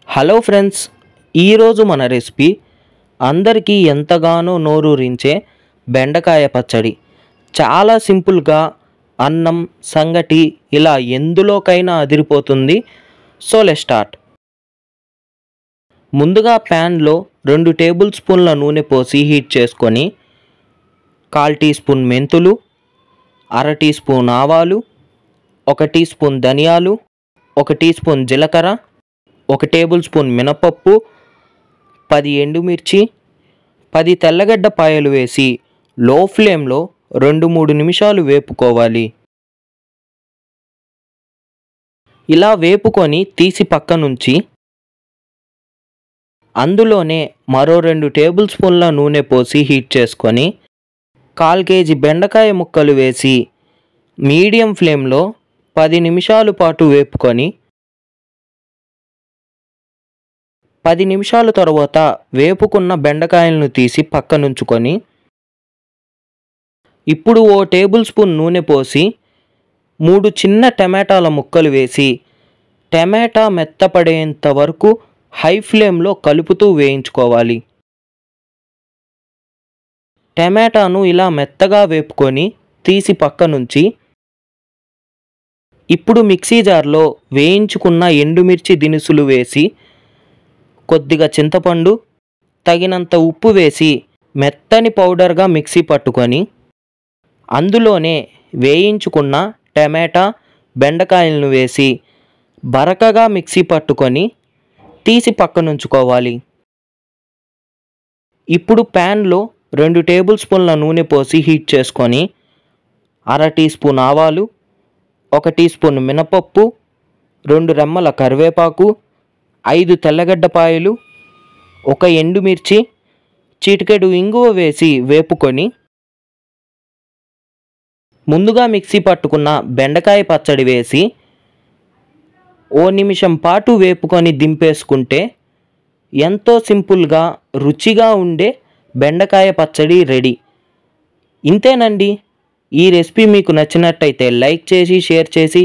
Hello friends, ఈరోజు మన recipe అందరికీ ఎంతగానో నోరూరించే బెండకాయ పచ్చడి. చాలా సింపుల్గా అన్నం, సంగటి ఇలా ఎందులోకైనా అదిరిపోతుంది. So let's start. ముందుగా ప్యాన్లో 2 టేబుల్ స్పూన్ల నూనె పోసి హీట్ చేసుకొని 1/4 టీ స్పూన్ మెంతులు, 1/2 టీ స్పూన్ ఆవాలు, 1 టీ స్పూన్ ధనియాలు, 1 టీ స్పూన్ జీలకర్ర, 1 టేబుల్ స్పూన్ మినపప్పు, 10 ఎండుమిర్చి, 10 తెల్లగడ్డ పాయలు వేసి లో ఫ్లేమ్లో 2-3 నిమిషాలు వేపుకోవాలి. ఇలా వేపుకొని తీసి పక్కనుంచి అందులోనే మరో 2 టేబుల్ స్పూన్ల నూనె పోసి హీట్ చేసుకొని 1/4 కేజీ బెండకాయ ముక్కలు వేసి మీడియం ఫ్లేమ్లో 10 నిమిషాల పాటు వేపుకొని 10 నిమిషాల తర్వాత వేపుకున్న బెండకాయలను తీసి పక్కనుంచుకొని ఇప్పుడు ఓ టేబుల్ స్పూన్ నూనె పోసి 3 చిన్న టమాటాల ముక్కలు వేసి టమాటా మెత్తపడేంత వరకు హై ఫ్లేమ్లో కలుపుతూ వేయించుకోవాలి. టమాటాను ఇలా మెత్తగా వేపుకొని తీసి పక్కనుంచి ఇప్పుడు మిక్సీ జార్లో వేయించుకున్న ఎండుమిర్చి దినుసులు వేసి కొద్దిగా చింతపండు, తగినంత ఉప్పు వేసి మెత్తని పౌడర్గా మిక్సీ పట్టుకొని అందులోనే వేయించుకున్న టమాటా, బెండకాయలను వేసి బరకగా మిక్సీ పట్టుకొని తీసి పక్కనుంచుకోవాలి. ఇప్పుడు ప్యాన్లో 2 టేబుల్ స్పూన్ల నూనె పోసి హీట్ చేసుకొని 1/2 టీ స్పూన్ ఆవాలు, 1 టీ స్పూన్ మినపప్పు, 2 రెమ్మల కరివేపాకు, 5 తెల్లగడ్డపాయలు, 1 ఎండుమిర్చి, చిటికెడు ఇంగువ వేసి వేపుకొని ముందుగా మిక్సీ పట్టుకున్న బెండకాయ పచ్చడి వేసి ఓ నిమిషం పాటు వేపుకొని దింపేసుకుంటే ఎంతో సింపుల్గా రుచిగా ఉండే బెండకాయ పచ్చడి రెడీ. ఇంతేనండి. ఈ రెసిపీ మీకు నచ్చినట్టయితే లైక్ చేసి షేర్ చేసి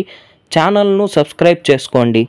ఛానల్ను సబ్స్క్రైబ్ చేసుకోండి.